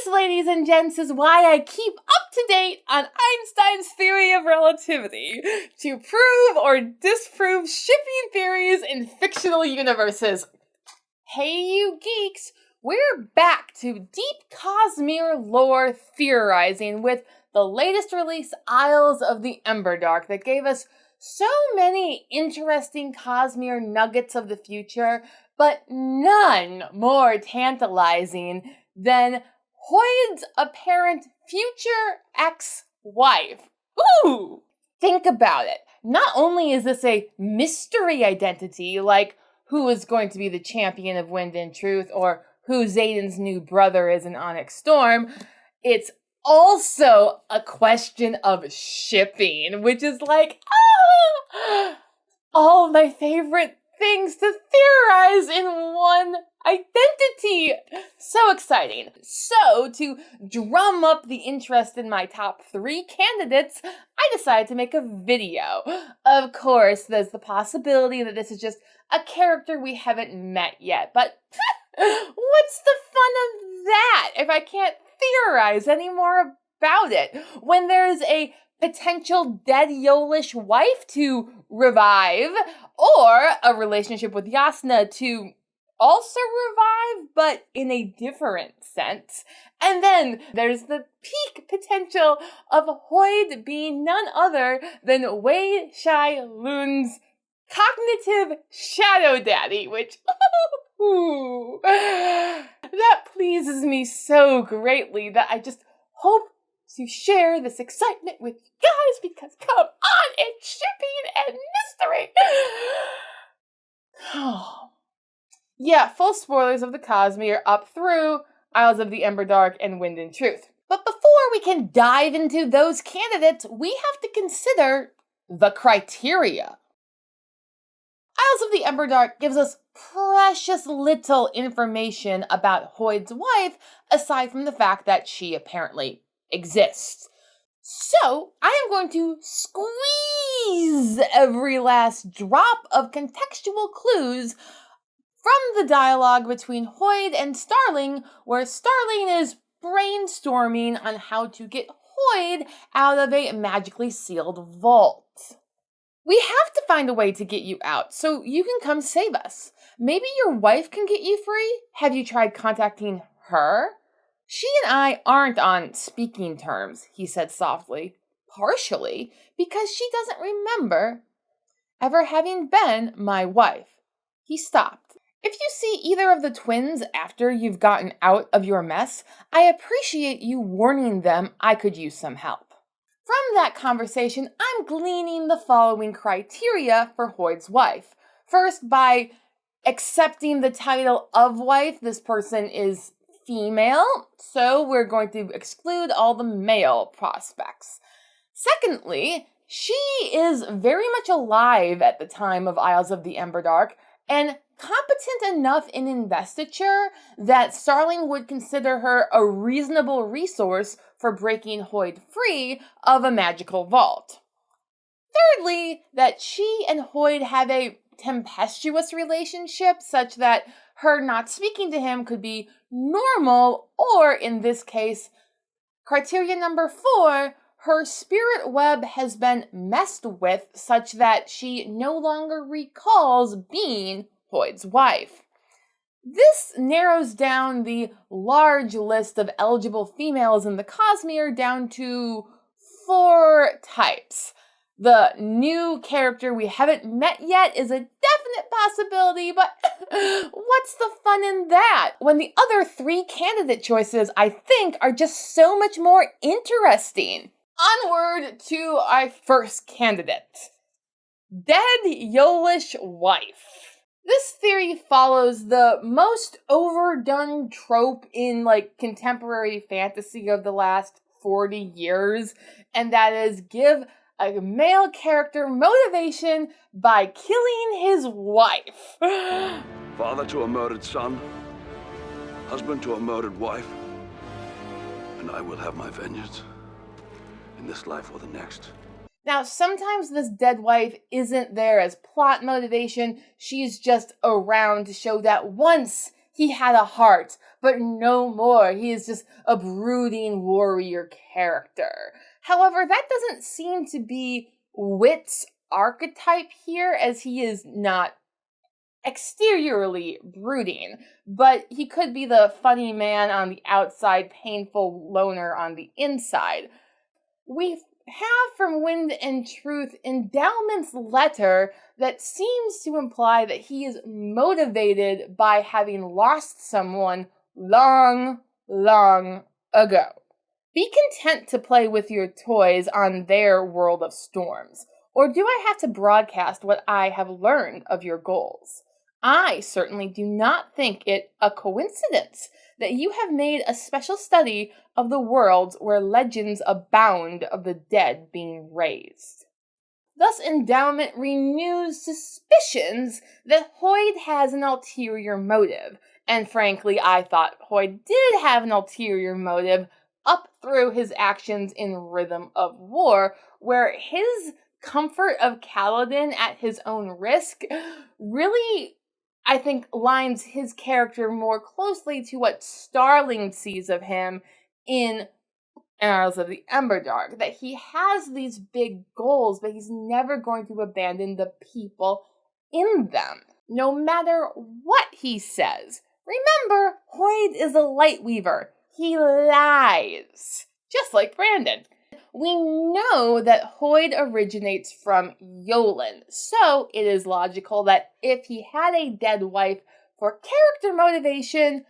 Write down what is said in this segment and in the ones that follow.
This, ladies and gents, is why I keep up to date on Einstein's theory of relativity, to prove or disprove shipping theories in fictional universes. Hey, you geeks! We're back to deep Cosmere lore theorizing with the latest release, Isles of the Emberdark, that gave us so many interesting Cosmere nuggets of the future, but none more tantalizing than Hoid's apparent future ex-wife. Ooh! Think about it. Not only is this a mystery identity, like who is going to be the champion of Wind and Truth, or who Xaden's new brother is in Onyx Storm, it's also a question of shipping, which is like, all of my favorite things to theorize in one identity. So exciting. So, to drum up the interest in my top 3 candidates, I decided to make a video. Of course, there's the possibility that this is just a character we haven't met yet, but what's the fun of that if I can't theorize any more about it? When there's a potential dead Yolish wife to revive, or a relationship with Jasnah to also revive, but in a different sense. And then there's the peak potential of Hoid being none other than Wei Shai Lun's cognitive shadow daddy, which that pleases me so greatly that I just hope to share this excitement with you guys, because come on, it's shipping and mystery. Yeah, full spoilers of the Cosmere up through Isles of the Emberdark and Wind and Truth. But before we can dive into those candidates, we have to consider the criteria. Isles of the Emberdark gives us precious little information about Hoid's wife, aside from the fact that she apparently exists. So, I am going to squeeze every last drop of contextual clues from the dialogue between Hoid and Starling, where Starling is brainstorming on how to get Hoid out of a magically sealed vault. We have to find a way to get you out, so you can come save us. Maybe your wife can get you free? Have you tried contacting her? She and I aren't on speaking terms, he said softly, partially because she doesn't remember ever having been my wife. He stopped. If you see either of the twins after you've gotten out of your mess, I appreciate you warning them I could use some help. From that conversation, I'm gleaning the following criteria for Hoid's wife. First, by accepting the title of wife, this person is female, so we're going to exclude all the male prospects. Secondly, she is very much alive at the time of Isles of the Emberdark, and competent enough in investiture that Starling would consider her a reasonable resource for breaking Hoid free of a magical vault. Thirdly, that she and Hoid have a tempestuous relationship such that her not speaking to him could be normal, or in this case, criteria number 4, her spirit web has been messed with such that she no longer recalls being Hoid's wife. This narrows down the large list of eligible females in the Cosmere down to 4 types. The new character we haven't met yet is a definite possibility, but what's the fun in that? When the other 3 candidate choices, I think, are just so much more interesting. Onward to our first candidate. Dead Yolish wife. This theory follows the most overdone trope in contemporary fantasy of the last 40 years, and that is give a male character motivation by killing his wife. Father to a murdered son, husband to a murdered wife, and I will have my vengeance in this life or the next. Now, sometimes this dead wife isn't there as plot motivation. She's just around to show that once he had a heart, but no more. He is just a brooding warrior character. However, that doesn't seem to be Wit's archetype here, as he is not exteriorly brooding, but he could be the funny man on the outside, painful loner on the inside. We have from Wind and Truth Endowment's letter that seems to imply that he is motivated by having lost someone long, long ago. Be content to play with your toys on their world of storms. Or do I have to broadcast what I have learned of your goals? I certainly do not think it a coincidence that you have made a special study of the worlds where legends abound of the dead being raised. Thus, Endowment renews suspicions that Hoid has an ulterior motive, and frankly, I thought Hoid did have an ulterior motive up through his actions in Rhythm of War, where his comfort of Kaladin at his own risk really, I think, lines his character more closely to what Starling sees of him in Annals of the Emberdark, that he has these big goals, but he's never going to abandon the people in them, no matter what he says. Remember, Hoid is a Lightweaver. He lies, just like Brandon. We know that Hoid originates from Yolen, so it is logical that if he had a dead wife for character motivation,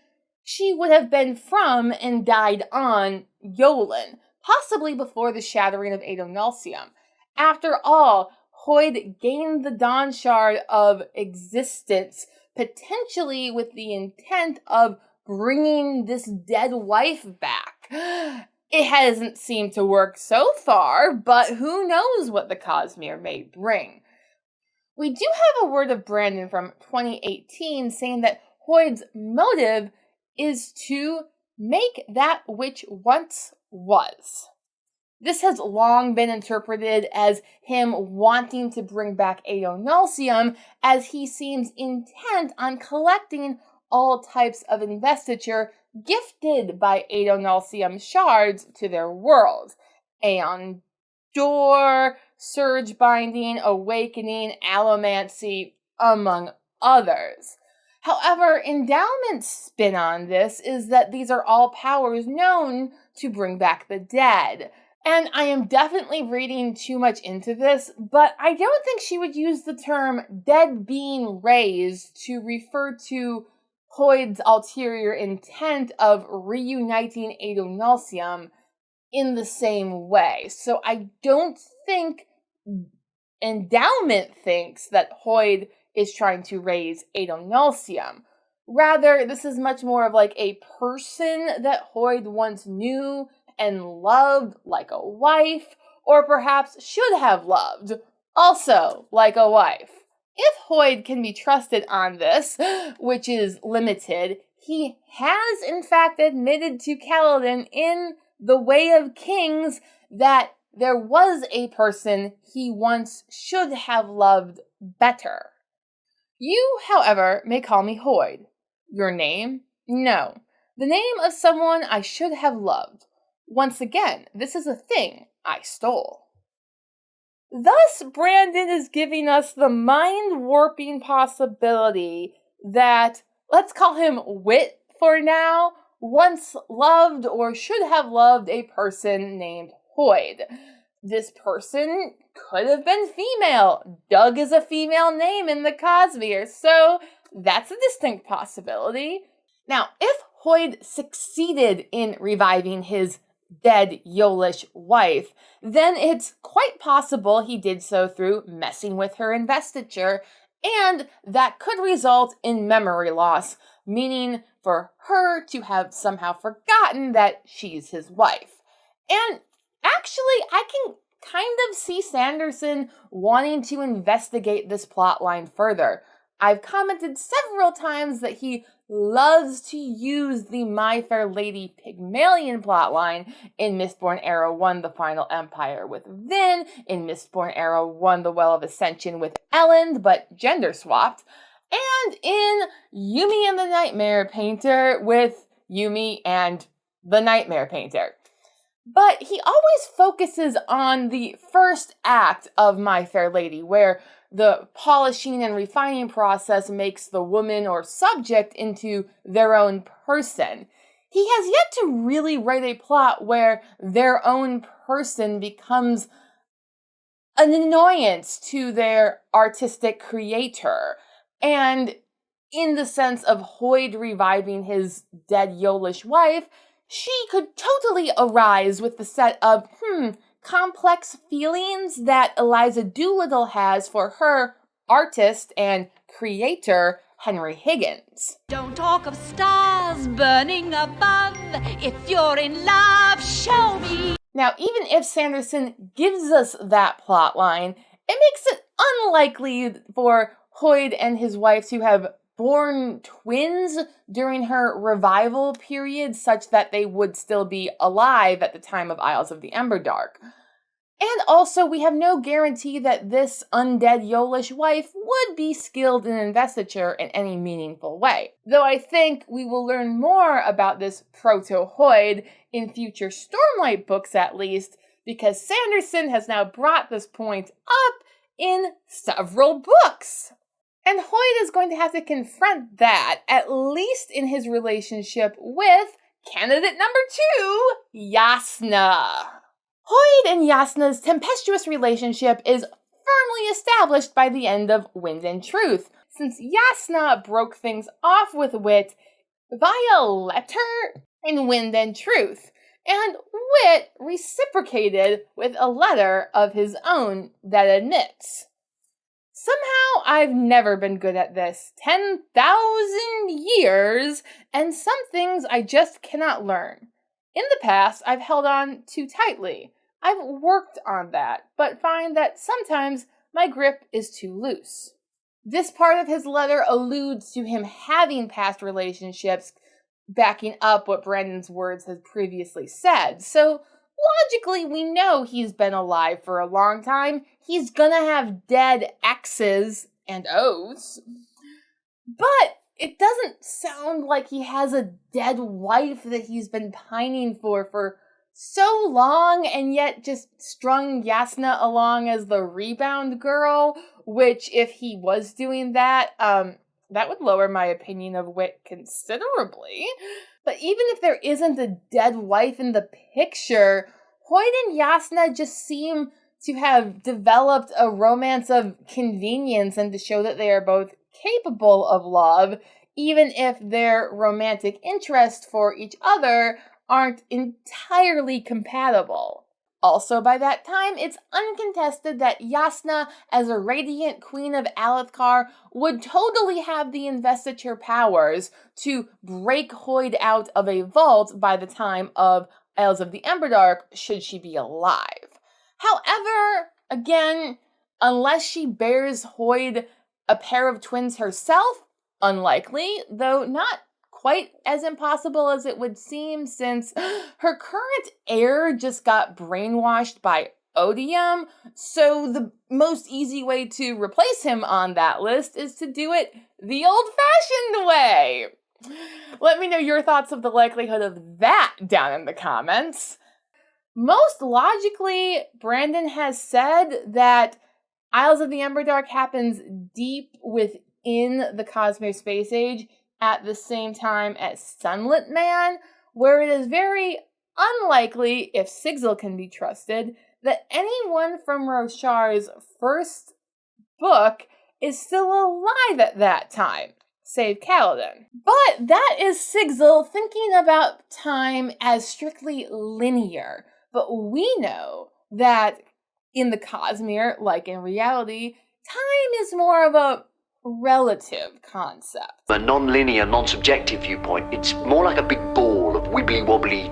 she would have been from and died on Yolen, possibly before the Shattering of Adonalsium. After all, Hoid gained the Dawn Shard of existence, potentially with the intent of bringing this dead wife back. It hasn't seemed to work so far, but who knows what the Cosmere may bring. We do have a word of Brandon from 2018 saying that Hoid's motive is to make that which once was. This has long been interpreted as him wanting to bring back Adonalsium, as he seems intent on collecting all types of investiture gifted by Adonalsium shards to their world. Aeon Door, Surge Binding, Awakening, Allomancy, among others. However, Endowment's spin on this is that these are all powers known to bring back the dead. And I am definitely reading too much into this, but I don't think she would use the term dead being raised to refer to Hoid's ulterior intent of reuniting Adonalsium in the same way. So I don't think Endowment thinks that Hoid is trying to raise Adonalsium. Rather, this is much more of like a person that Hoid once knew and loved like a wife, or perhaps should have loved, also like a wife. If Hoid can be trusted on this, which is limited, he has in fact admitted to Kaladin in The Way of Kings that there was a person he once should have loved better. You, however, may call me Hoid. Your name? No. The name of someone I should have loved. Once again, this is a thing I stole. Thus, Brandon is giving us the mind-warping possibility that, let's call him Wit for now, once loved or should have loved a person named Hoid. This person could have been female. Doug is a female name in the Cosmere, so that's a distinct possibility. Now, if Hoid succeeded in reviving his dead Yolish wife, then it's quite possible he did so through messing with her investiture, and that could result in memory loss, meaning for her to have somehow forgotten that she's his wife. And actually, I can kind of see Sanderson wanting to investigate this plotline further. I've commented several times that he loves to use the My Fair Lady Pygmalion plotline in Mistborn Era 1, The Final Empire with Vin, in Mistborn Era 1, The Well of Ascension with Elend, but gender swapped, and in Yumi and the Nightmare Painter with Yumi and the Nightmare Painter. But he always focuses on the first act of My Fair Lady, where the polishing and refining process makes the woman or subject into their own person. He has yet to really write a plot where their own person becomes an annoyance to their artistic creator. And in the sense of Hoid reviving his dead Yolish wife, she could totally arise with the set of, complex feelings that Eliza Doolittle has for her artist and creator, Henry Higgins. Don't talk of stars burning above. If you're in love, show me. Now, even if Sanderson gives us that plot line, it makes it unlikely for Hoid and his wife to have born twins during her revival period, such that they would still be alive at the time of Isles of the Emberdark. And also, we have no guarantee that this undead Yolish wife would be skilled in investiture in any meaningful way. Though I think we will learn more about this proto-Hoid in future Stormlight books at least, because Sanderson has now brought this point up in several books. And Hoid is going to have to confront that, at least in his relationship with candidate number 2, Jasnah. Hoid and Jasnah's tempestuous relationship is firmly established by the end of Wind and Truth, since Jasnah broke things off with Wit via letter in Wind and Truth, and Wit reciprocated with a letter of his own that admits. Somehow I've never been good at this. 10,000 years, and some things I just cannot learn. In the past, I've held on too tightly. I've worked on that, but find that sometimes my grip is too loose. This part of his letter alludes to him having past relationships, backing up what Brandon's words had previously said. So logically, we know he's been alive for a long time. He's gonna have dead X's and O's. But it doesn't sound like he has a dead wife that he's been pining for so long, and yet just strung Jasnah along as the rebound girl, which if he was doing that, that would lower my opinion of Wit considerably. But even if there isn't a dead wife in the picture, Hoid and Jasnah just seem to have developed a romance of convenience and to show that they are both capable of love, even if their romantic interests for each other aren't entirely compatible. Also, by that time, it's uncontested that Jasnah, as a radiant queen of Alethkar, would totally have the investiture powers to break Hoid out of a vault by the time of Isles of the Emberdark, should she be alive. However, again, unless she bears Hoid a pair of twins herself, unlikely, though not quite as impossible as it would seem, since her current heir just got brainwashed by odium, so the most easy way to replace him on that list is to do it the old-fashioned way. Let me know your thoughts of the likelihood of that down in the comments. Most logically, Brandon has said that Isles of the Emberdark happens deep within the Cosmere space age at the same time as Sunlit Man, where it is very unlikely, if Sigil can be trusted, that anyone from Roshar's first book is still alive at that time, save Kaladin. But that is Sigil thinking about time as strictly linear, but we know that in the Cosmere, like in reality, time is more of a relative concept. A non-linear, non-subjective viewpoint, it's more like a big ball of wibbly-wobbly,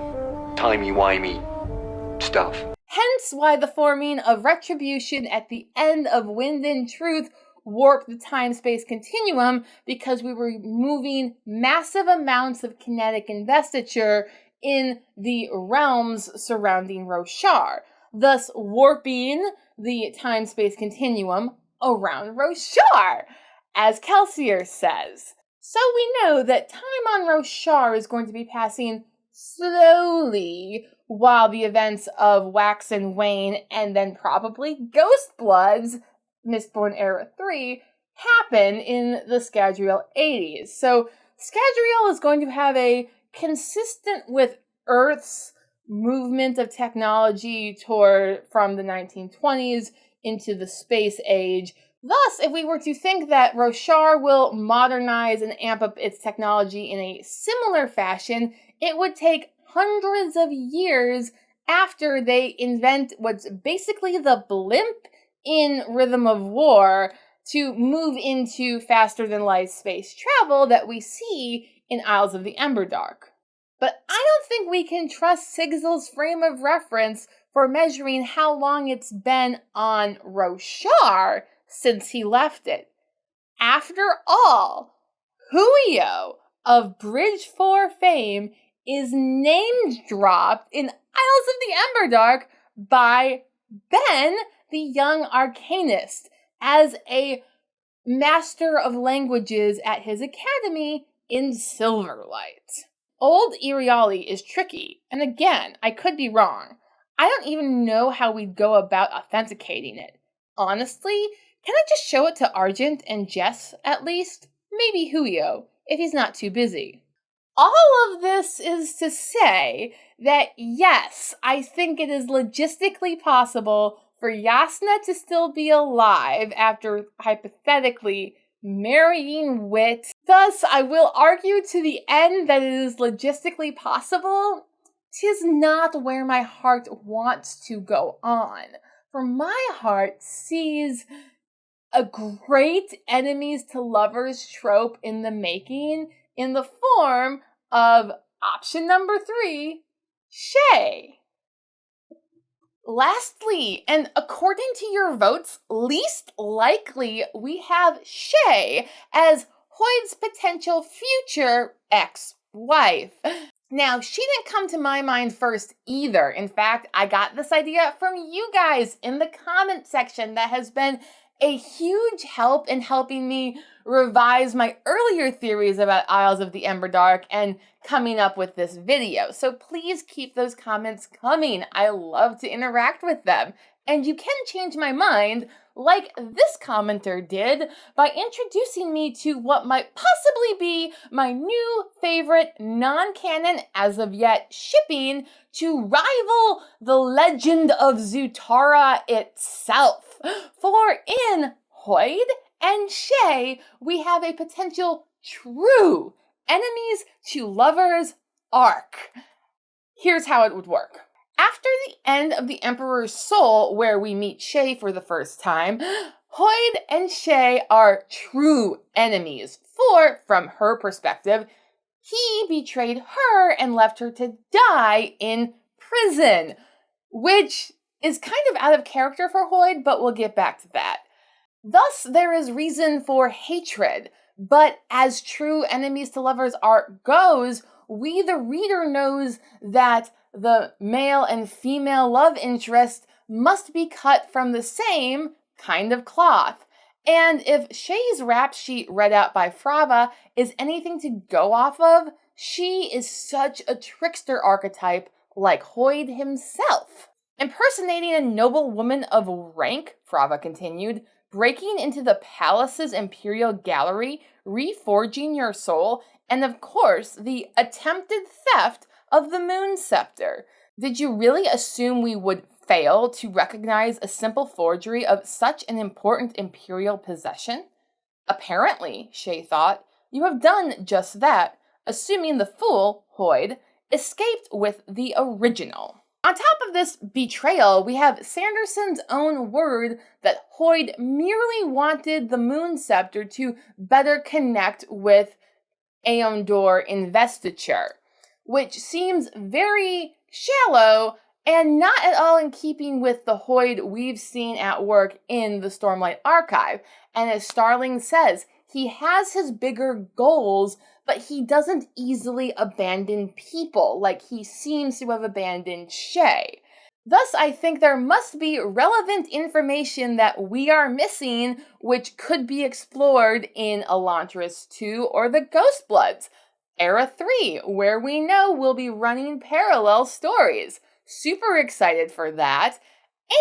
timey-wimey stuff. Hence why the forming of Retribution at the end of Wind and Truth warped the time-space continuum, because we were moving massive amounts of kinetic investiture in the realms surrounding Roshar, thus warping the time-space continuum around Roshar. as Kelsier says. So we know that time on Roshar is going to be passing slowly while the events of Wax and Wane and then probably Ghostblood's Mistborn Era 3 happen in the Scadrial 80s. So Scadrial is going to have a consistent with Earth's movement of technology from the 1920s into the space age. Thus, if we were to think that Roshar will modernize and amp up its technology in a similar fashion, it would take hundreds of years after they invent what's basically the blimp in Rhythm of War to move into faster-than-light space travel that we see in Isles of the Emberdark. But I don't think we can trust Sigzil's frame of reference for measuring how long it's been on Roshar since he left it. After all, Huio of Bridge 4 fame is name-dropped in Isles of the Emberdark by Ben, the young arcanist, as a master of languages at his academy in Silverlight. Old Iriali is tricky, and again, I could be wrong. I don't even know how we'd go about authenticating it. Honestly, can I just show it to Argent and Jess, at least? Maybe Huio, if he's not too busy. All of this is to say that yes, I think it is logistically possible for Jasnah to still be alive after hypothetically marrying Wit. Thus, I will argue to the end that it is logistically possible. 'Tis not where my heart wants to go on, for my heart sees a great enemies to lovers trope in the making in the form of option number 3, Shai. Lastly, and according to your votes, least likely, we have Shai as Hoid's potential future ex-wife. Now, she didn't come to my mind first either. In fact, I got this idea from you guys in the comment section that has been a huge help in helping me revise my earlier theories about Isles of the Emberdark and coming up with this video. So please keep those comments coming. I love to interact with them. And you can change my mind, like this commenter did, by introducing me to what might possibly be my new favorite non-canon as of yet shipping to rival the Legend of Zutara itself. For in Hoid and Shai, we have a potential true enemies to lovers arc. Here's how it would work. After the end of the Emperor's Soul, where we meet Shai for the first time, Hoid and Shai are true enemies, for, from her perspective, he betrayed her and left her to die in prison, which is kind of out of character for Hoid, but we'll get back to that. Thus, there is reason for hatred, but as true enemies to lovers arc goes, we the reader knows that the male and female love interest must be cut from the same kind of cloth. And if Shai's rap sheet read out by Frava is anything to go off of, she is such a trickster archetype like Hoid himself. Impersonating a noble woman of rank, Frava continued, breaking into the palace's imperial gallery, reforging your soul, and of course, the attempted theft of the Moon Scepter. Did you really assume we would fail to recognize a simple forgery of such an important imperial possession? Apparently, Shai thought, you have done just that, assuming the fool, Hoid, escaped with the original. On top of this betrayal, we have Sanderson's own word that Hoid merely wanted the Moon Scepter to better connect with Aeondor investiture, which seems very shallow and not at all in keeping with the Hoid we've seen at work in the Stormlight Archive. And as Starling says, he has his bigger goals, but he doesn't easily abandon people like he seems to have abandoned Shai. Thus, I think there must be relevant information that we are missing, which could be explored in Elantris 2 or the Ghostbloods. Era 3, where we know we'll be running parallel stories. Super excited for that.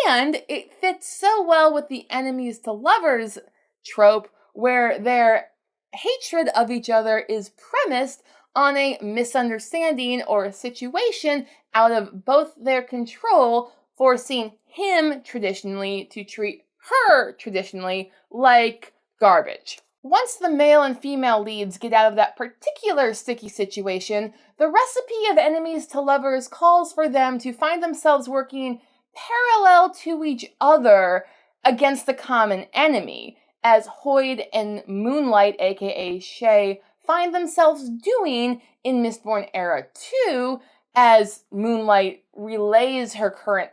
And it fits so well with the enemies to lovers trope, where their hatred of each other is premised on a misunderstanding or a situation out of both their control, forcing him traditionally to treat her traditionally like garbage. Once the male and female leads get out of that particular sticky situation, the recipe of enemies to lovers calls for them to find themselves working parallel to each other against the common enemy, as Hoid and Moonlight, aka Shai, find themselves doing in Mistborn Era 2, as Moonlight relays her current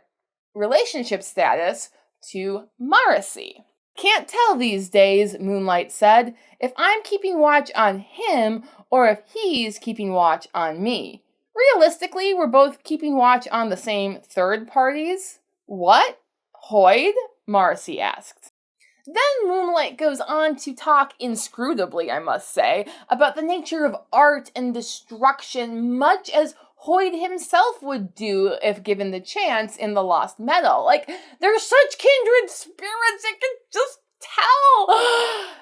relationship status to Marasi. Can't tell these days, Moonlight said, if I'm keeping watch on him or if he's keeping watch on me. Realistically, we're both keeping watch on the same third parties. What? Hoid? Marasi asked. Then Moonlight goes on to talk inscrutably, I must say, about the nature of art and destruction, much as Hoid himself would do if given the chance in The Lost Metal. Like, they're such kindred spirits, you can just tell!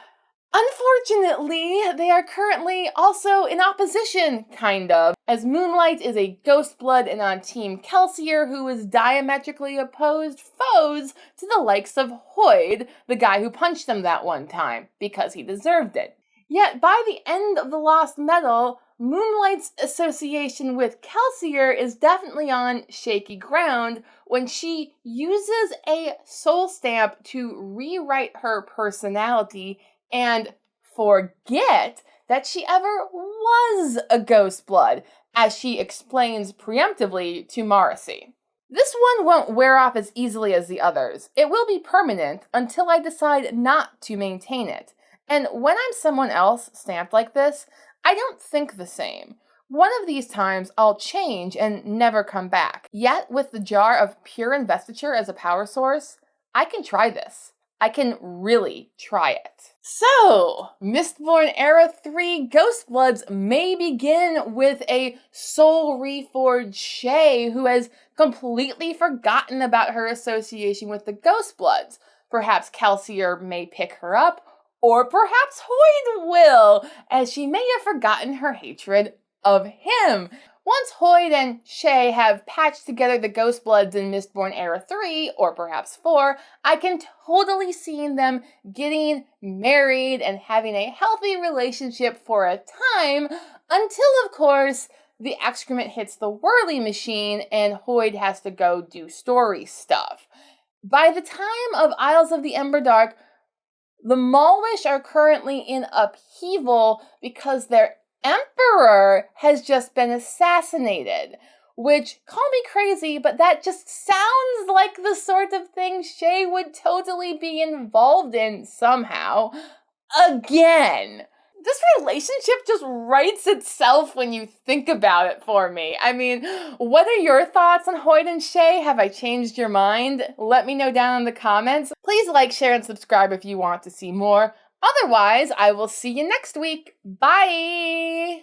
Unfortunately, they are currently also in opposition, kind of, as Moonlight is a Ghostblood and on Team Kelsier who is diametrically opposed foes to the likes of Hoid, the guy who punched him that one time, because he deserved it. Yet, by the end of The Lost Metal, Moonlight's association with Kelsier is definitely on shaky ground when she uses a soul stamp to rewrite her personality and forget that she ever was a Ghostblood, as she explains preemptively to Marasi. This one won't wear off as easily as the others. It will be permanent until I decide not to maintain it. And when I'm someone else stamped like this, I don't think the same. One of these times I'll change and never come back. Yet, with the jar of pure investiture as a power source, I can try this. I can really try it. So, Mistborn Era 3 Ghostbloods may begin with a soul reforged Shai who has completely forgotten about her association with the Ghostbloods. Perhaps Kelsier may pick her up, or perhaps Hoid will, as she may have forgotten her hatred of him. Once Hoid and Shai have patched together the Ghostbloods in Mistborn Era 3, or perhaps 4, I can totally see them getting married and having a healthy relationship for a time, until, of course, the excrement hits the whirly machine and Hoid has to go do story stuff. By the time of Isles of the Emberdark, the Malwish are currently in upheaval because their Emperor has just been assassinated, which, call me crazy, but that just sounds like the sort of thing Shai would totally be involved in somehow. Again. This relationship just writes itself when you think about it for me. I mean, what are your thoughts on Hoid and Shai? Have I changed your mind? Let me know down in the comments. Please like, share, and subscribe if you want to see more. Otherwise, I will see you next week. Bye!